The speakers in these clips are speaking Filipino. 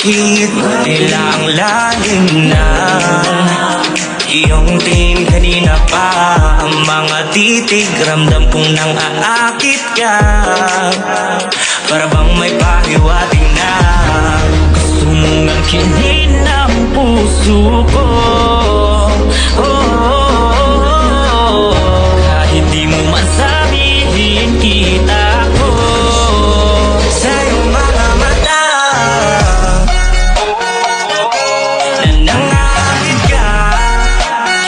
Bakit kailang lalim na iyong tingin kanina pa? Ang mga titig, ramdam kong nang aakit ka. Para bang may pahiwating na gusto mong angkinin ang puso ko. Kahit di mo man sabihin, kita ko sa iyong mga mata na nangakit ka.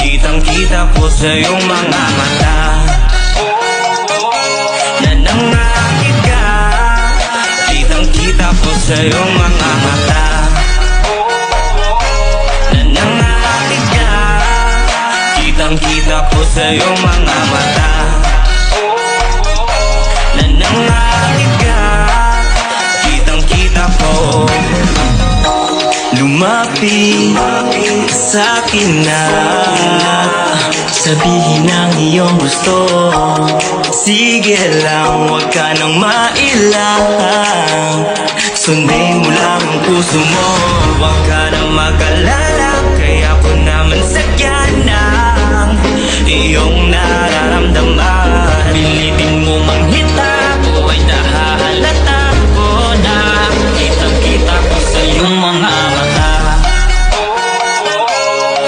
Kitang-kita ko sa iyong mga mata na nangakit ka. Kitang-kita ko sa iyong mga mata na nangakit ka. Kitang-kita ko sa iyong mga mata na nangakit ka. Kitang-kita ko. Lumapit sa'kin na sabihin ang iyong gusto. Sige lang, huwag ka nang mailang. Sundin mo lang ang puso mo. Huwag ka nang mag-alala, kaya ko naman sakyan ng iyong nararamdaman. Pilitin mo manghita ko ay nahahalata ko na kitang-kita ko sa iyong mga mata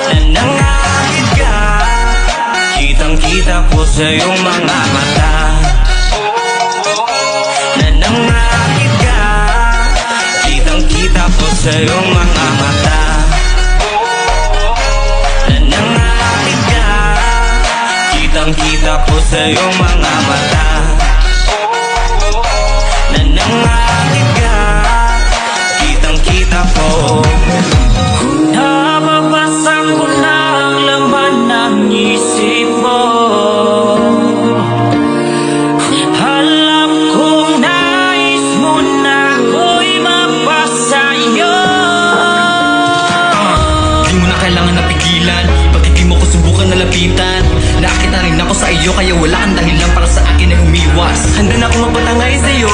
na nangakit ka. Kitang-kita ko sa iyong mga mata na nangakit ka. Kitang-kita ko sa iyong mga mata na nangakit ka. Kitang-kita ko sa iyong mga mata na nangakit ka. Kitang-kita ko. Nababasa ko na ang laman ng isip mo. Alam kong nais mo na ako'y mapasayo. Di mo na kailangan napigilan, pati di mo ko subukan na lapitan. Nakakit na rin ako sa iyo, kaya wala kang dahilan para sa akin ay umiwas. Handa na akong magpatangay sa'yo,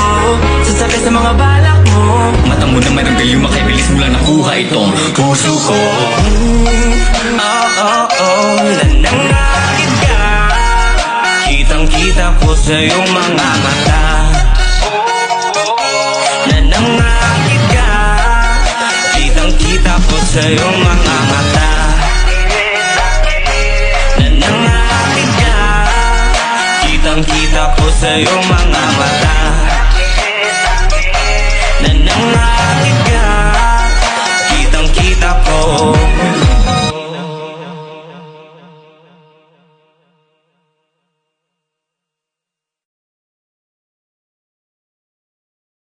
sasakay sa mga balak mo. Mata mo na mayroong gayuma, kaya bilis mo lang nakuha itong puso ko. Na nangakit ka. Kitang-kita ko sa iyong mga mata na nangakit ka. Kitang-kita ko sa iyong mga mata na nangakit ka. Kitang-kita ko sa iyong mga mata